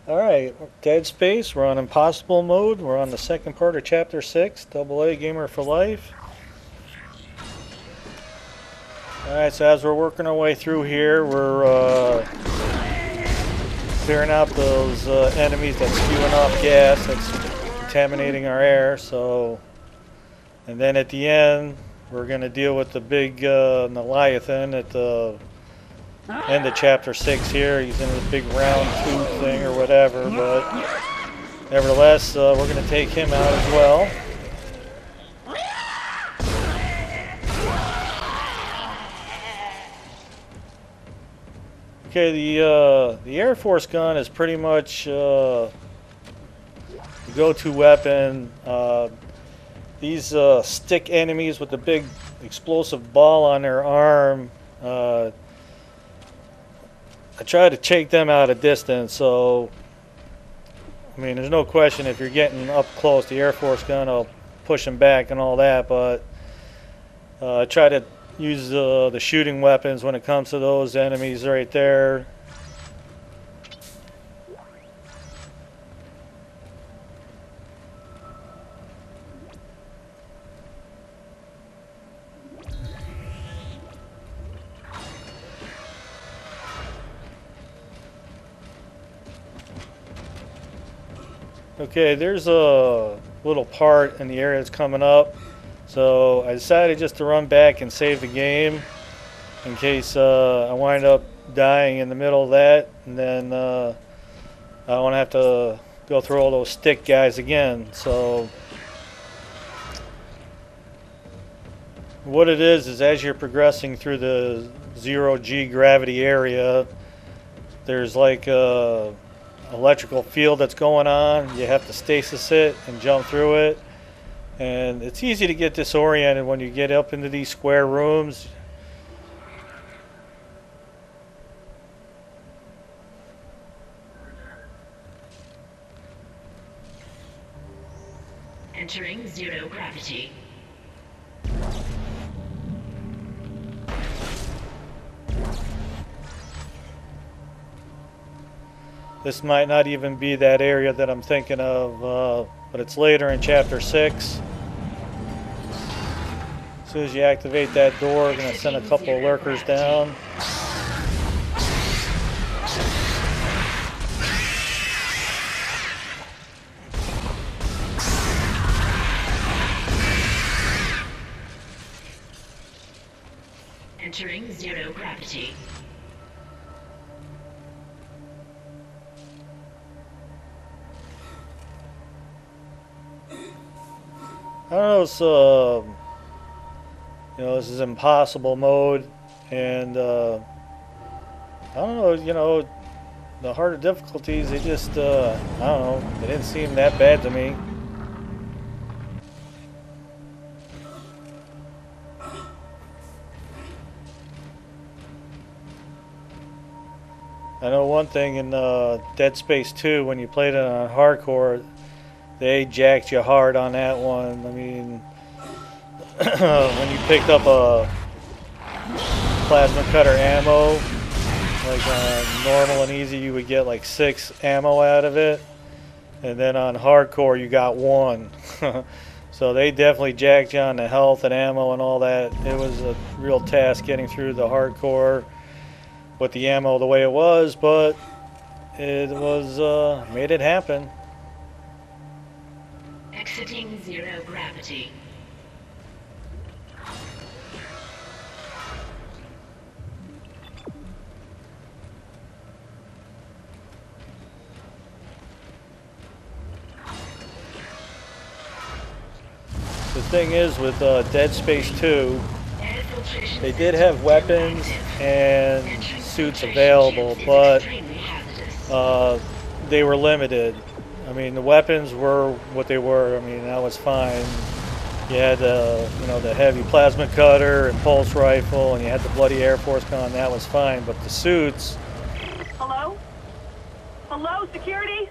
Alright, Dead Space, we're on Impossible mode. We're on the second part of Chapter 6, AA Gamer for Life. Alright, so as we're working our way through here, we're clearing out those enemies that's spewing off gas that's contaminating our air. And then at the end, we're going to deal with the big Leviathan at the end of Chapter 6 here. He's in this big round tube thing or whatever, but nevertheless, we're going to take him out as well. Okay, the Air Force gun is pretty much the go-to weapon. These stick enemies with the big explosive ball on their arm, I try to take them out of distance. So, I mean, there's no question if you're getting up close, the Air Force gun will push them back and all that. But I try to use the shooting weapons when it comes to those enemies right there. Okay, there's a little part in the area that's coming up, so I decided just to run back and save the game in case I wind up dying in the middle of that, and then I don't have to go through all those stick guys again. So what it is as you're progressing through the 0G gravity area, there's like a electrical field that's going on. You have to stasis it and jump through it, and it's easy to get disoriented when you get up into these square rooms. Entering zero gravity. This might not even be that area that I'm thinking of, but it's later in Chapter 6. As soon as you activate that door, we're going to send a couple of lurkers down. Entering zero gravity. I don't know, it's, this is impossible mode, and I don't know, the harder difficulties, they just, I don't know, they didn't seem that bad to me. I know one thing in Dead Space 2, when you played it on hardcore, they jacked you hard on that one. I mean, when you picked up a plasma cutter ammo, like on normal and easy, you would get like 6 ammo out of it, and then on hardcore you got 1. So they definitely jacked you on the health and ammo and all that. It was a real task getting through the hardcore with the ammo the way it was, but it was made it happen. Exiting zero gravity. The thing is with Dead Space 2, they did have weapons and suits available, but they were limited. I mean, the weapons were what they were. I mean, that was fine. You had the heavy plasma cutter and pulse rifle, and you had the bloody Air Force gun. That was fine. But the suits. Hello? Hello, security?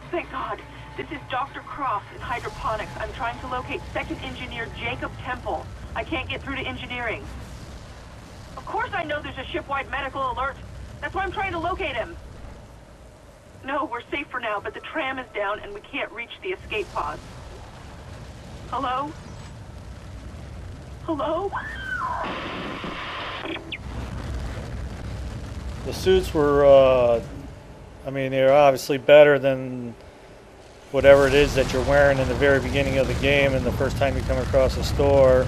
Thank God. This is Dr. Cross in hydroponics. I'm trying to locate second engineer Jacob Temple. I can't get through to engineering. Of course I know there's a ship-wide medical alert. That's why I'm trying to locate him. No, we're safe for now, but the tram is down and we can't reach the escape pods. Hello? Hello? The suits were, I mean, they're obviously better than whatever it is that you're wearing in the very beginning of the game and the first time you come across a store.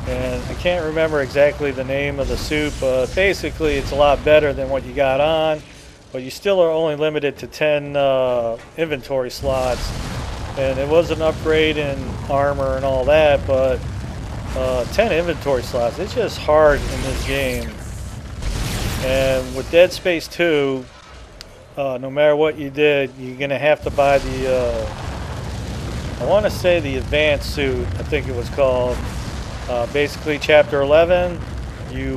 And I can't remember exactly the name of the suit, but basically it's a lot better than what you got on, but you still are only limited to 10 inventory slots. And it was an upgrade in armor and all that, but 10 inventory slots, it's just hard in this game. And with Dead Space 2, no matter what you did, you're going to have to buy the, I want to say the advanced suit, I think it was called. Basically, Chapter 11, you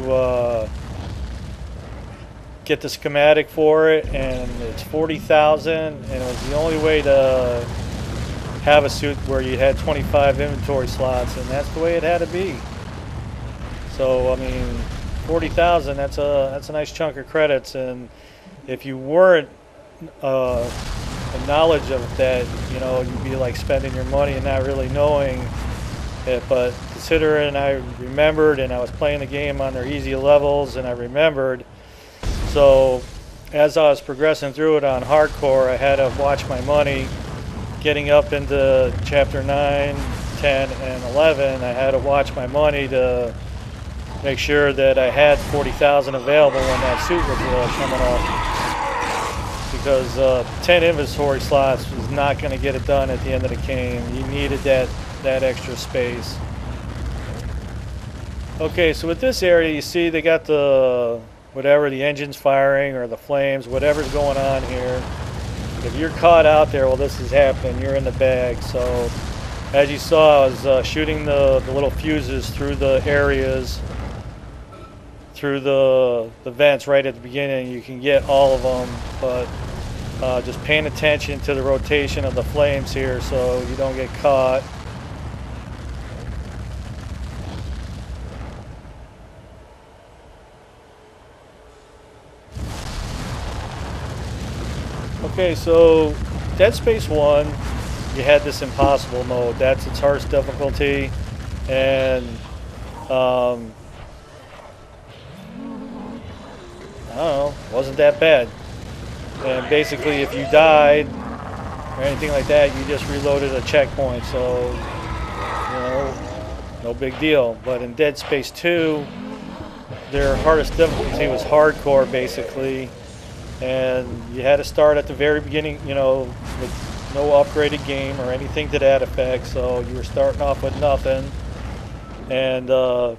get the schematic for it, and it's 40,000, and it was the only way to have a suit where you had 25 inventory slots, and that's the way it had to be. So, I mean, 40,000, that's a nice chunk of credits, and if you weren't in knowledge of that, you know, you'd be like spending your money and not really knowing it. But considering I remembered, and I was playing the game on their easy levels, and I remembered, so as I was progressing through it on hardcore, I had to watch my money. Getting up into chapter 9, 10, and 11, I had to watch my money to make sure that I had 40,000 available when that suit was coming off. Because 10 inventory slots was not going to get it done at the end of the game. You needed that extra space. Okay, so with this area, you see they got the whatever, the engine's firing or the flames, whatever's going on here. If you're caught out there while this is happening, you're in the bag. So as you saw, I was shooting the little fuses through the areas, through the vents right at the beginning. You can get all of them, but just paying attention to the rotation of the flames here so you don't get caught. Okay, so Dead Space 1, you had this impossible mode. That's its hardest difficulty, and I don't know, wasn't that bad. And basically, if you died or anything like that, you just reloaded a checkpoint, so, you know, no big deal. But in Dead Space 2, their hardest difficulty was hardcore, basically. And you had to start at the very beginning, you know, with no upgraded game or anything to that effect, so you were starting off with nothing. And the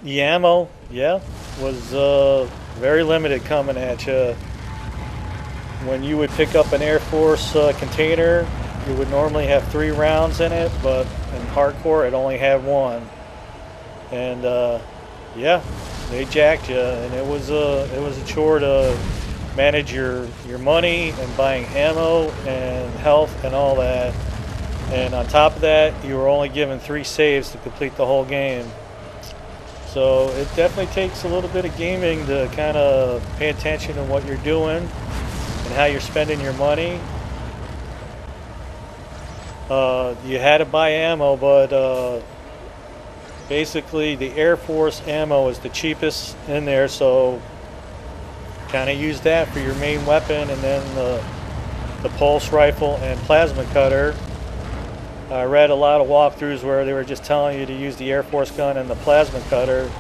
ammo, yeah, was very limited coming at you. When you would pick up an Air Force container, you would normally have 3 rounds in it, but in hardcore it only had 1. And yeah, they jacked you, and it was a chore to manage your money and buying ammo and health and all that. And on top of that, you were only given 3 saves to complete the whole game. So it definitely takes a little bit of gaming to kind of pay attention to what you're doing and how you're spending your money. You had to buy ammo, but basically the Air Force ammo is the cheapest in there, so kind of use that for your main weapon, and then the pulse rifle and plasma cutter. I read a lot of walkthroughs where they were just telling you to use the Air Force gun and the plasma cutter,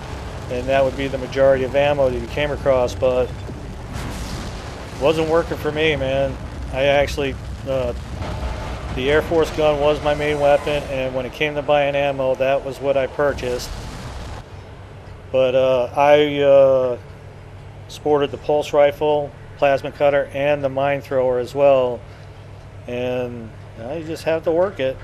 and that would be the majority of ammo that you came across, but it wasn't working for me, man. I actually, the Air Force gun was my main weapon, and when it came to buying ammo, that was what I purchased. But I sported the pulse rifle, plasma cutter, and the mine thrower as well, and you just have to work it.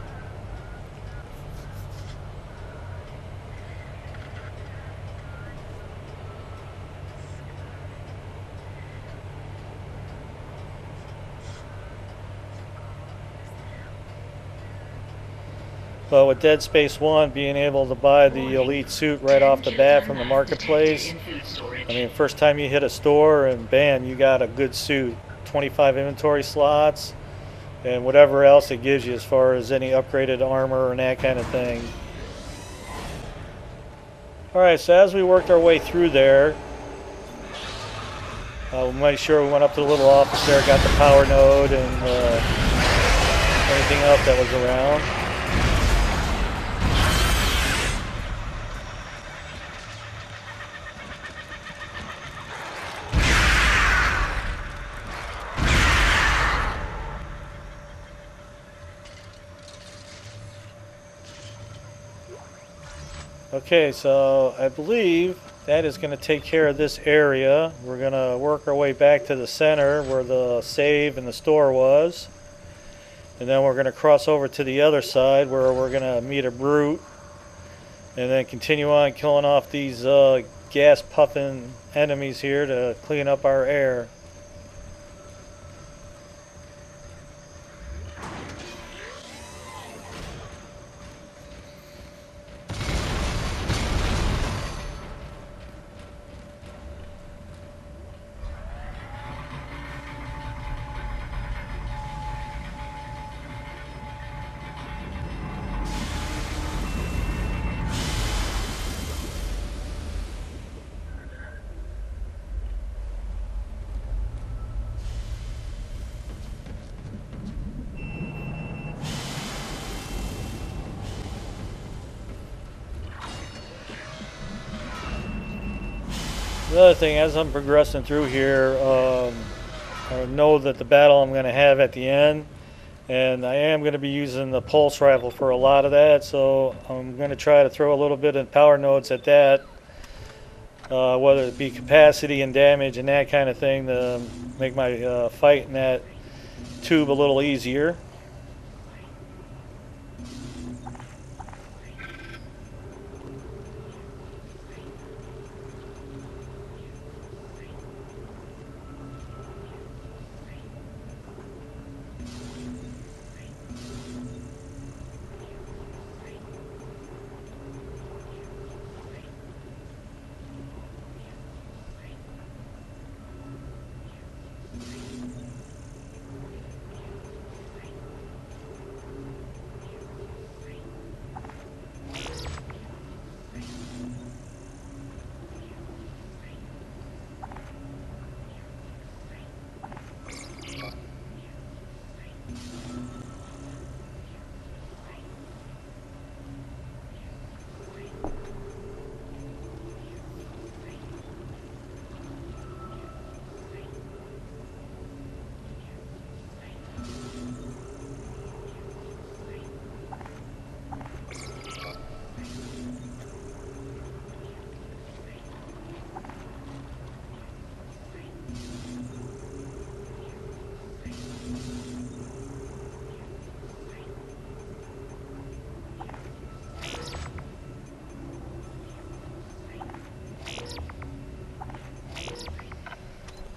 But with Dead Space 1, being able to buy the elite suit right off the bat from the marketplace, I mean, first time you hit a store and bam, you got a good suit. 25 inventory slots, and whatever else it gives you as far as any upgraded armor and that kind of thing. Alright, so as we worked our way through there, we'll make sure we went up to the little office there, got the power node and anything else that was around. Okay, so I believe that is going to take care of this area. We're going to work our way back to the center where the save and the store was. And then we're going to cross over to the other side where we're going to meet a brute. And then continue on killing off these gas puffing enemies here to clean up our air. The other thing, as I'm progressing through here, I know that the battle I'm going to have at the end, and I am going to be using the pulse rifle for a lot of that, so I'm going to try to throw a little bit of power nodes at that, whether it be capacity and damage and that kind of thing to make my fight in that tube a little easier.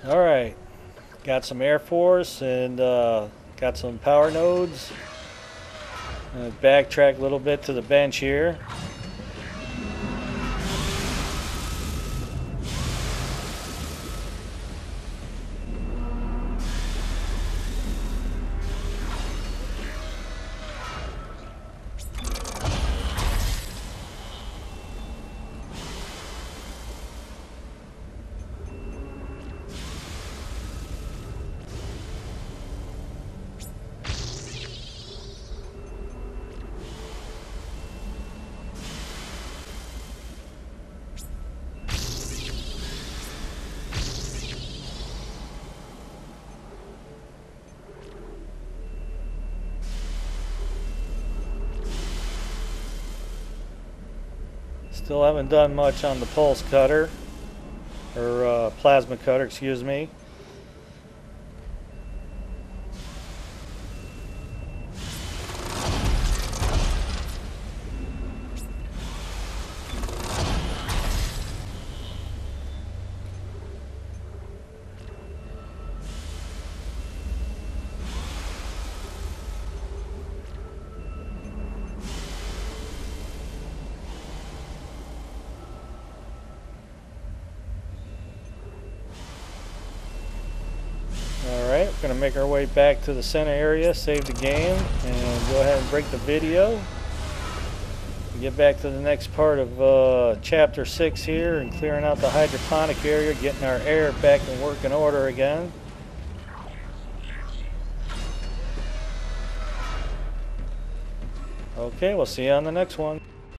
Alright, got some Air Force and got some power nodes. Backtrack a little bit to the bench here. Still haven't done much on the pulse cutter, or plasma cutter, excuse me. Alright, we're going to make our way back to the center area, save the game, and go ahead and break the video. Get back to the next part of Chapter 6 here and clearing out the hydroponic area, getting our air back in working order again. Okay, we'll see you on the next one.